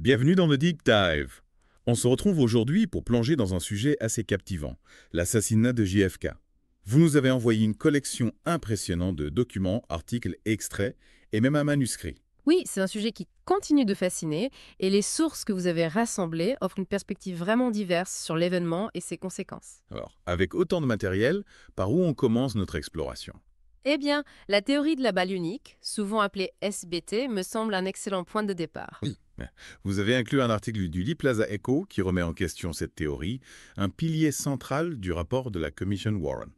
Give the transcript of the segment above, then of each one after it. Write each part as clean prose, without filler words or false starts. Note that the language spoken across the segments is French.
Bienvenue dans le Deep Dive. On se retrouve aujourd'hui pour plonger dans un sujet assez captivant, l'assassinat de JFK. Vous nous avez envoyé une collection impressionnante de documents, articles, extraits et même un manuscrit. Oui, c'est un sujet qui continue de fasciner et les sources que vous avez rassemblées offrent une perspective vraiment diverse sur l'événement et ses conséquences. Alors, avec autant de matériel, par où on commence notre exploration? Eh bien, la théorie de la balle unique, souvent appelée SBT, me semble un excellent point de départ. Oui. Vous avez inclus un article du Lee Plaza Echo qui remet en question cette théorie, un pilier central du rapport de la Commission Warren.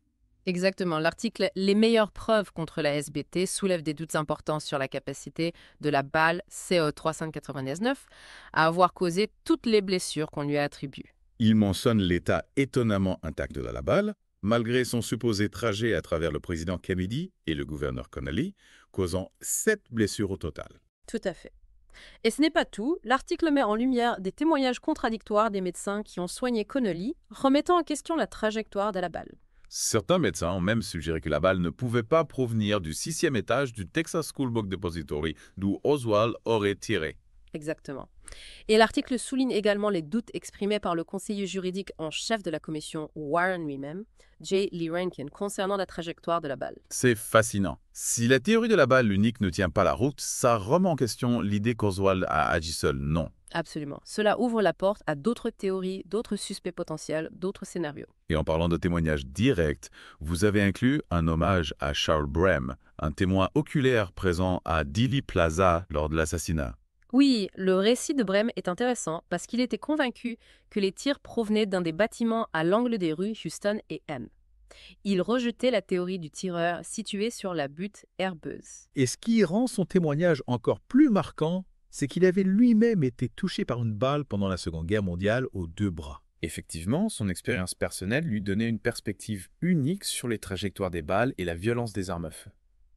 Exactement, l'article Les meilleures preuves contre la SBT soulève des doutes importants sur la capacité de la balle CO399 à avoir causé toutes les blessures qu'on lui attribue. Il mentionne l'état étonnamment intact de la balle, malgré son supposé trajet à travers le président Kennedy et le gouverneur Connally, causant 7 blessures au total. Tout à fait. Et ce n'est pas tout, l'article met en lumière des témoignages contradictoires des médecins qui ont soigné Connolly, remettant en question la trajectoire de la balle. Certains médecins ont même suggéré que la balle ne pouvait pas provenir du 6e étage du Texas School Book Depository, d'où Oswald aurait tiré. Exactement. Et l'article souligne également les doutes exprimés par le conseiller juridique en chef de la commission Warren lui-même, J. Lee Rankin, concernant la trajectoire de la balle. C'est fascinant. Si la théorie de la balle unique ne tient pas la route, ça remet en question l'idée qu'Oswald a agi seul, non. Absolument. Cela ouvre la porte à d'autres théories, d'autres suspects potentiels, d'autres scénarios. Et en parlant de témoignages directs, vous avez inclus un hommage à Charles Brem, un témoin oculaire présent à Dealey Plaza lors de l'assassinat. Oui, le récit de Brem est intéressant parce qu'il était convaincu que les tirs provenaient d'un des bâtiments à l'angle des rues Houston et M. Il rejetait la théorie du tireur situé sur la butte herbeuse. Et ce qui rend son témoignage encore plus marquant, c'est qu'il avait lui-même été touché par une balle pendant la Seconde Guerre mondiale aux 2 bras. Effectivement, son expérience personnelle lui donnait une perspective unique sur les trajectoires des balles et la violence des armes à feu.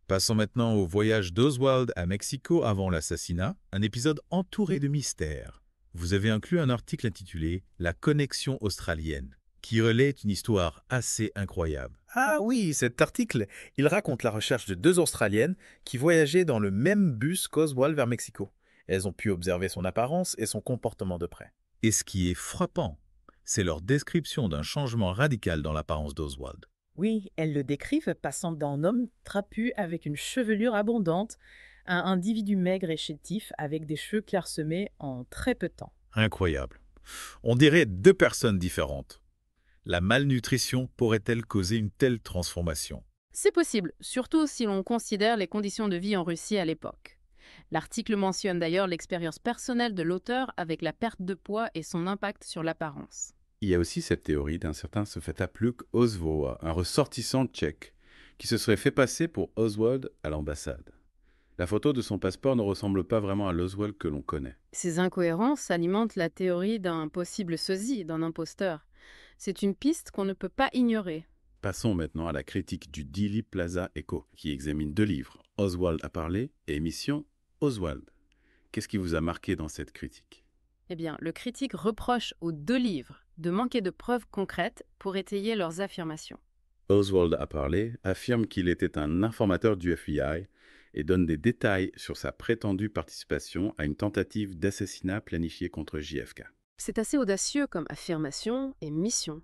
Passons maintenant au voyage d'Oswald à Mexico avant l'assassinat, un épisode entouré de mystères. Vous avez inclus un article intitulé « La connexion australienne », qui relaie une histoire assez incroyable. Ah oui, cet article, il raconte la recherche de 2 Australiennes qui voyageaient dans le même bus qu'Oswald vers Mexico. Elles ont pu observer son apparence et son comportement de près. Et ce qui est frappant, c'est leur description d'un changement radical dans l'apparence d'Oswald. Oui, elles le décrivent passant d'un homme trapu avec une chevelure abondante à un individu maigre et chétif avec des cheveux clairsemés en très peu de temps. Incroyable. On dirait 2 personnes différentes. La malnutrition pourrait-elle causer une telle transformation? C'est possible, surtout si l'on considère les conditions de vie en Russie à l'époque. L'article mentionne d'ailleurs l'expérience personnelle de l'auteur avec la perte de poids et son impact sur l'apparence. Il y a aussi cette théorie d'un certain Sofeta-Pluk Osvoa, un ressortissant tchèque, qui se serait fait passer pour Oswald à l'ambassade. La photo de son passeport ne ressemble pas vraiment à l'Oswald que l'on connaît. Ces incohérences alimentent la théorie d'un possible sosie, d'un imposteur. C'est une piste qu'on ne peut pas ignorer. Passons maintenant à la critique du Dealey Plaza Echo, qui examine 2 livres, Oswald a parlé et Mission Oswald. Qu'est-ce qui vous a marqué dans cette critique? Eh bien, le critique reproche aux 2 livres de manquer de preuves concrètes pour étayer leurs affirmations. Oswald a parlé affirme qu'il était un informateur du FBI et donne des détails sur sa prétendue participation à une tentative d'assassinat planifiée contre JFK. C'est assez audacieux comme affirmation et mission.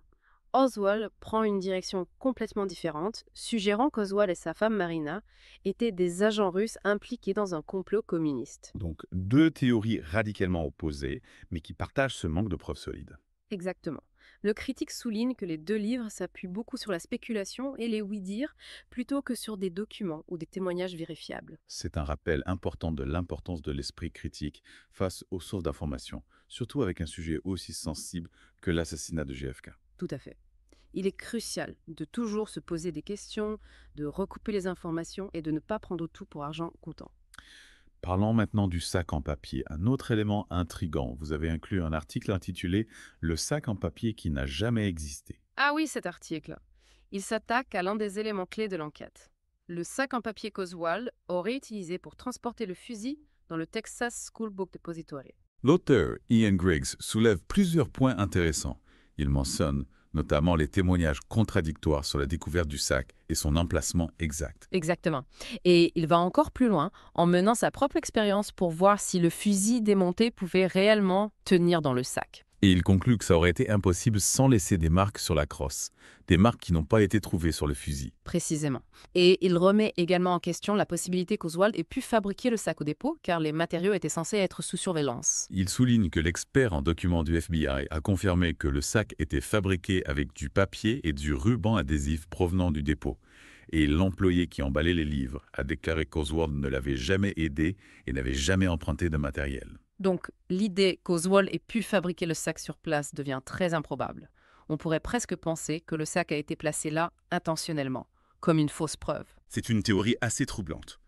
Oswald prend une direction complètement différente, suggérant qu'Oswald et sa femme Marina étaient des agents russes impliqués dans un complot communiste. Donc 2 théories radicalement opposées, mais qui partagent ce manque de preuves solides. Exactement. Le critique souligne que les 2 livres s'appuient beaucoup sur la spéculation et les oui-dire plutôt que sur des documents ou des témoignages vérifiables. C'est un rappel important de l'importance de l'esprit critique face aux sources d'information, surtout avec un sujet aussi sensible que l'assassinat de JFK. Tout à fait. Il est crucial de toujours se poser des questions, de recouper les informations et de ne pas prendre tout pour argent comptant. Parlons maintenant du sac en papier, un autre élément intrigant. Vous avez inclus un article intitulé « Le sac en papier qui n'a jamais existé ». Ah oui, cet article. Il s'attaque à l'un des éléments clés de l'enquête. Le sac en papier qu'Oswald aurait utilisé pour transporter le fusil dans le Texas School Book Depository. L'auteur Ian Griggs soulève plusieurs points intéressants. Il mentionne notamment les témoignages contradictoires sur la découverte du sac et son emplacement exact. Exactement. Et il va encore plus loin en menant sa propre expérience pour voir si le fusil démonté pouvait réellement tenir dans le sac. Et il conclut que ça aurait été impossible sans laisser des marques sur la crosse, des marques qui n'ont pas été trouvées sur le fusil. Précisément. Et il remet également en question la possibilité qu'Oswald ait pu fabriquer le sac au dépôt, car les matériaux étaient censés être sous surveillance. Il souligne que l'expert en documents du FBI a confirmé que le sac était fabriqué avec du papier et du ruban adhésif provenant du dépôt. Et l'employé qui emballait les livres a déclaré qu'Oswald ne l'avait jamais aidé et n'avait jamais emprunté de matériel. Donc, l'idée qu'Oswald ait pu fabriquer le sac sur place devient très improbable. On pourrait presque penser que le sac a été placé là intentionnellement, comme une fausse preuve. C'est une théorie assez troublante.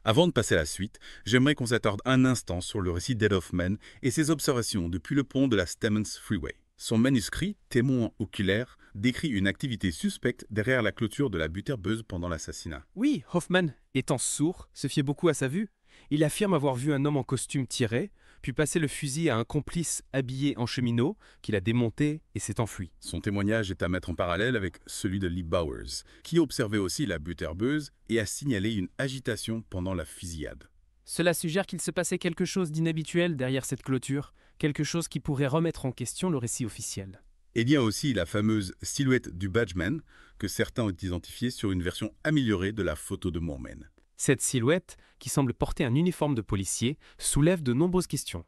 Avant de passer à la suite, j'aimerais qu'on s'attarde un instant sur le récit d'Ed Hoffman et ses observations depuis le pont de la Stemmons Freeway. Son manuscrit, témoin oculaire, décrit une activité suspecte derrière la clôture de la Butterbuzz pendant l'assassinat. Oui, Hoffman, étant sourd, se fiait beaucoup à sa vue. Il affirme avoir vu un homme en costume tirer, puis passer le fusil à un complice habillé en cheminot, qu'il a démonté et s'est enfui. Son témoignage est à mettre en parallèle avec celui de Lee Bowers, qui observait aussi la Butterbuzz et a signalé une agitation pendant la fusillade. Cela suggère qu'il se passait quelque chose d'inhabituel derrière cette clôture, quelque chose qui pourrait remettre en question le récit officiel. Et il y a aussi la fameuse silhouette du Badgeman, que certains ont identifiée sur une version améliorée de la photo de Moorman. Cette silhouette, qui semble porter un uniforme de policier, soulève de nombreuses questions.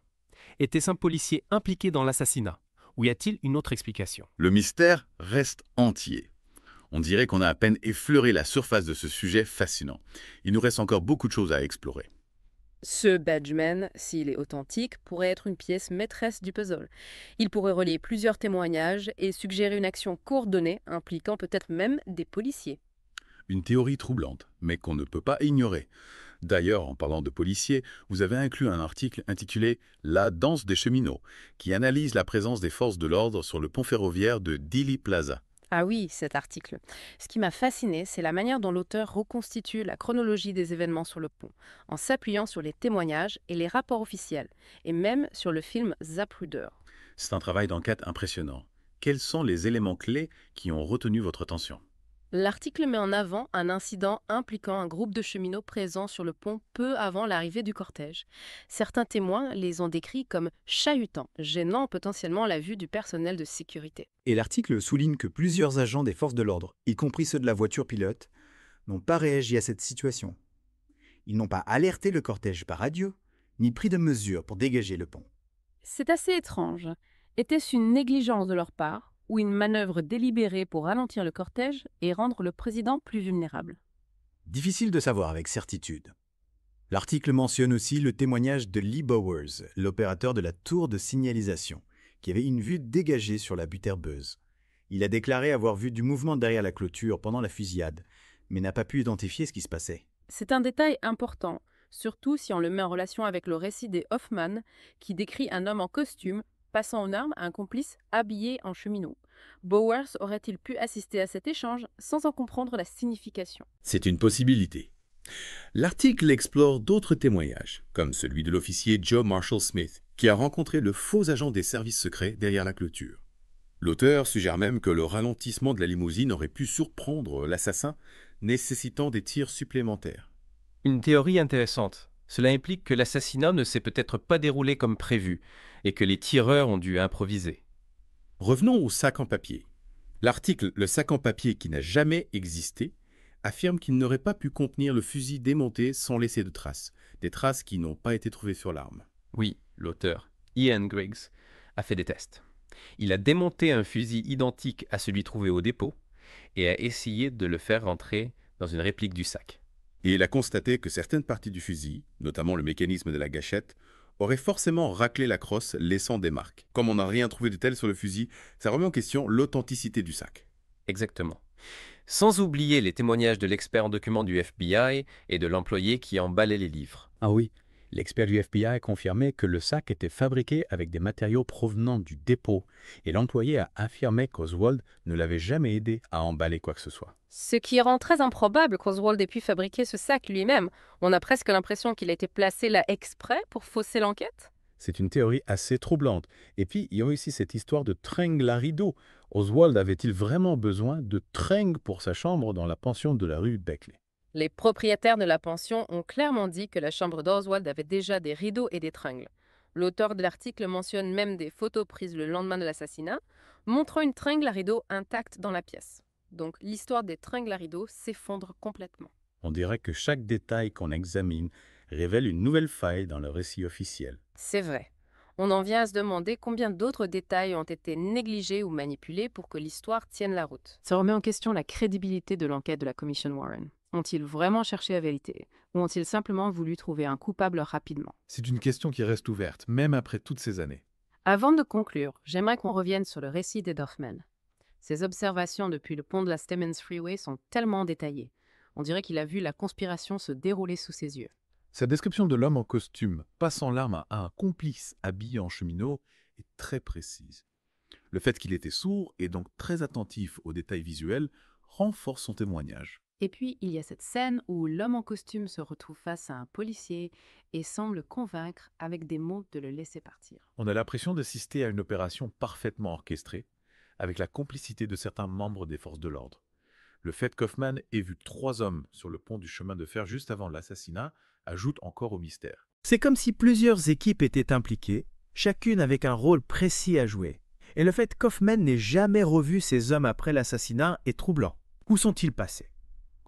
Était-ce un policier impliqué dans l'assassinat? Ou y a-t-il une autre explication? Le mystère reste entier. On dirait qu'on a à peine effleuré la surface de ce sujet fascinant. Il nous reste encore beaucoup de choses à explorer. Ce Badgeman, s'il est authentique, pourrait être une pièce maîtresse du puzzle. Il pourrait relier plusieurs témoignages et suggérer une action coordonnée impliquant peut-être même des policiers. Une théorie troublante, mais qu'on ne peut pas ignorer. D'ailleurs, en parlant de policiers, vous avez inclus un article intitulé « La danse des cheminots » qui analyse la présence des forces de l'ordre sur le pont ferroviaire de Dealey Plaza. Ah oui, cet article. Ce qui m'a fasciné, c'est la manière dont l'auteur reconstitue la chronologie des événements sur le pont, en s'appuyant sur les témoignages et les rapports officiels, et même sur le film Zapruder. C'est un travail d'enquête impressionnant. Quels sont les éléments clés qui ont retenu votre attention ? L'article met en avant un incident impliquant un groupe de cheminots présents sur le pont peu avant l'arrivée du cortège. Certains témoins les ont décrits comme chahutants, gênant potentiellement la vue du personnel de sécurité. Et l'article souligne que plusieurs agents des forces de l'ordre, y compris ceux de la voiture pilote, n'ont pas réagi à cette situation. Ils n'ont pas alerté le cortège par radio, ni pris de mesures pour dégager le pont. C'est assez étrange. Était-ce une négligence de leur part ou une manœuvre délibérée pour ralentir le cortège et rendre le président plus vulnérable? Difficile de savoir avec certitude. L'article mentionne aussi le témoignage de Lee Bowers, l'opérateur de la tour de signalisation, qui avait une vue dégagée sur la Butterbuzz. Il a déclaré avoir vu du mouvement derrière la clôture pendant la fusillade, mais n'a pas pu identifier ce qui se passait. C'est un détail important, surtout si on le met en relation avec le récit des Hoffman, qui décrit un homme en costume passant aux armes à un complice habillé en cheminot. Bowers aurait-il pu assister à cet échange sans en comprendre la signification? C'est une possibilité. L'article explore d'autres témoignages, comme celui de l'officier Joe Marshall Smith, qui a rencontré le faux agent des services secrets derrière la clôture. L'auteur suggère même que le ralentissement de la limousine aurait pu surprendre l'assassin, nécessitant des tirs supplémentaires. Une théorie intéressante. Cela implique que l'assassinat ne s'est peut-être pas déroulé comme prévu et que les tireurs ont dû improviser. Revenons au sac en papier. L'article « Le sac en papier qui n'a jamais existé » affirme qu'il n'aurait pas pu contenir le fusil démonté sans laisser de traces, des traces qui n'ont pas été trouvées sur l'arme. Oui, l'auteur, Ian Griggs, a fait des tests. Il a démonté un fusil identique à celui trouvé au dépôt et a essayé de le faire rentrer dans une réplique du sac. Et il a constaté que certaines parties du fusil, notamment le mécanisme de la gâchette, auraient forcément raclé la crosse, laissant des marques. Comme on n'a rien trouvé de tel sur le fusil, ça remet en question l'authenticité du sac. Exactement. Sans oublier les témoignages de l'expert en documents du FBI et de l'employé qui emballait les livres. Ah oui, l'expert du FBI a confirmé que le sac était fabriqué avec des matériaux provenant du dépôt et l'employé a affirmé qu'Oswald ne l'avait jamais aidé à emballer quoi que ce soit. Ce qui rend très improbable qu'Oswald ait pu fabriquer ce sac lui-même. On a presque l'impression qu'il a été placé là exprès pour fausser l'enquête. C'est une théorie assez troublante. Et puis, il y a aussi cette histoire de tringle à rideau. Oswald avait-il vraiment besoin de tringle pour sa chambre dans la pension de la rue Beckley? Les propriétaires de la pension ont clairement dit que la chambre d'Oswald avait déjà des rideaux et des tringles. L'auteur de l'article mentionne même des photos prises le lendemain de l'assassinat, montrant une tringle à rideau intacte dans la pièce. Donc l'histoire des tringles à rideau s'effondre complètement. On dirait que chaque détail qu'on examine révèle une nouvelle faille dans le récit officiel. C'est vrai. On en vient à se demander combien d'autres détails ont été négligés ou manipulés pour que l'histoire tienne la route. Ça remet en question la crédibilité de l'enquête de la commission Warren. Ont-ils vraiment cherché la vérité ou ont-ils simplement voulu trouver un coupable rapidement? C'est une question qui reste ouverte, même après toutes ces années. Avant de conclure, j'aimerais qu'on revienne sur le récit d'Ed Hoffman. Ses observations depuis le pont de la Stemmons Freeway sont tellement détaillées. On dirait qu'il a vu la conspiration se dérouler sous ses yeux. Sa description de l'homme en costume, passant l'arme à un complice habillé en cheminot, est très précise. Le fait qu'il était sourd et donc très attentif aux détails visuels renforce son témoignage. Et puis, il y a cette scène où l'homme en costume se retrouve face à un policier et semble convaincre avec des mots de le laisser partir. On a l'impression d'assister à une opération parfaitement orchestrée, avec la complicité de certains membres des forces de l'ordre. Le fait qu'Hoffman ait vu 3 hommes sur le pont du chemin de fer juste avant l'assassinat ajoute encore au mystère. C'est comme si plusieurs équipes étaient impliquées, chacune avec un rôle précis à jouer. Et le fait qu'Hoffman n'ait jamais revu ces hommes après l'assassinat est troublant. Où sont-ils passés?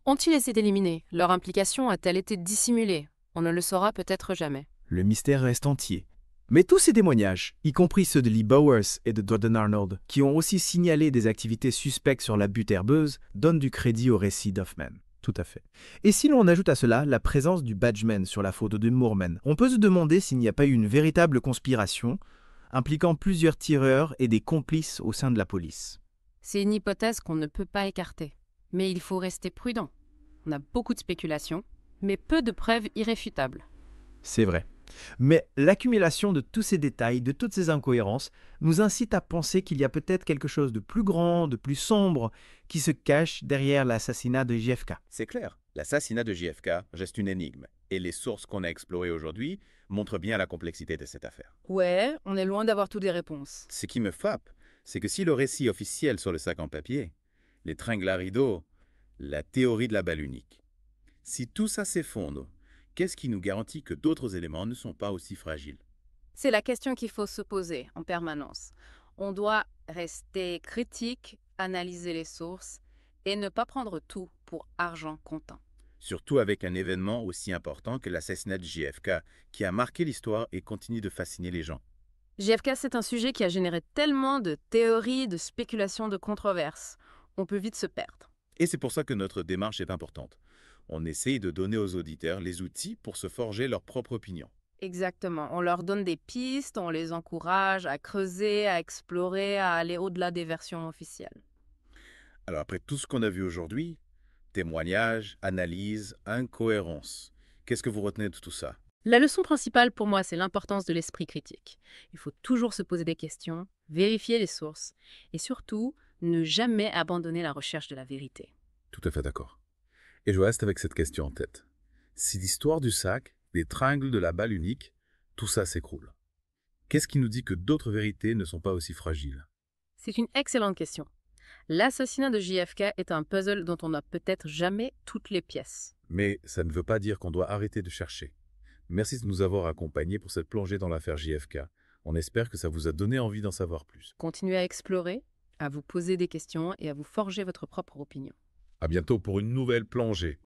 Ont-ils été éliminés? Leur implication a-t-elle été dissimulée? On ne le saura peut-être jamais. Le mystère reste entier. Mais tous ces témoignages, y compris ceux de Lee Bowers et de Jordan Arnold, qui ont aussi signalé des activités suspectes sur la butte herbeuse, donnent du crédit au récit d'Hoffman. Tout à fait. Et si l'on ajoute à cela la présence du Badgeman sur la photo de Moorman, on peut se demander s'il n'y a pas eu une véritable conspiration impliquant plusieurs tireurs et des complices au sein de la police. C'est une hypothèse qu'on ne peut pas écarter. Mais il faut rester prudent. On a beaucoup de spéculations, mais peu de preuves irréfutables. C'est vrai. Mais l'accumulation de tous ces détails, de toutes ces incohérences, nous incite à penser qu'il y a peut-être quelque chose de plus grand, de plus sombre, qui se cache derrière l'assassinat de JFK. C'est clair, l'assassinat de JFK reste une énigme, et les sources qu'on a explorées aujourd'hui montrent bien la complexité de cette affaire. Ouais, on est loin d'avoir toutes les réponses. Ce qui me frappe, c'est que si le récit officiel sur le sac en papier, les tringles à rideau, la théorie de la balle unique, si tout ça s'effondre, qu'est-ce qui nous garantit que d'autres éléments ne sont pas aussi fragiles? C'est la question qu'il faut se poser en permanence. On doit rester critique, analyser les sources et ne pas prendre tout pour argent comptant. Surtout avec un événement aussi important que l'assassinat de JFK, qui a marqué l'histoire et continue de fasciner les gens. JFK, c'est un sujet qui a généré tellement de théories, de spéculations, de controverses. On peut vite se perdre. Et c'est pour ça que notre démarche est importante. On essaye de donner aux auditeurs les outils pour se forger leur propre opinion. Exactement. On leur donne des pistes, on les encourage à creuser, à explorer, à aller au-delà des versions officielles. Alors après tout ce qu'on a vu aujourd'hui, témoignages, analyses, incohérences, qu'est-ce que vous retenez de tout ça? La leçon principale pour moi, c'est l'importance de l'esprit critique. Il faut toujours se poser des questions, vérifier les sources et surtout, ne jamais abandonner la recherche de la vérité. Tout à fait d'accord. Et je reste avec cette question en tête. Si l'histoire du sac, des tringles de la balle unique, tout ça s'écroule, qu'est-ce qui nous dit que d'autres vérités ne sont pas aussi fragiles? C'est une excellente question. L'assassinat de JFK est un puzzle dont on n'a peut-être jamais toutes les pièces. Mais ça ne veut pas dire qu'on doit arrêter de chercher. Merci de nous avoir accompagnés pour cette plongée dans l'affaire JFK. On espère que ça vous a donné envie d'en savoir plus. Continuez à explorer, à vous poser des questions et à vous forger votre propre opinion. À bientôt pour une nouvelle plongée.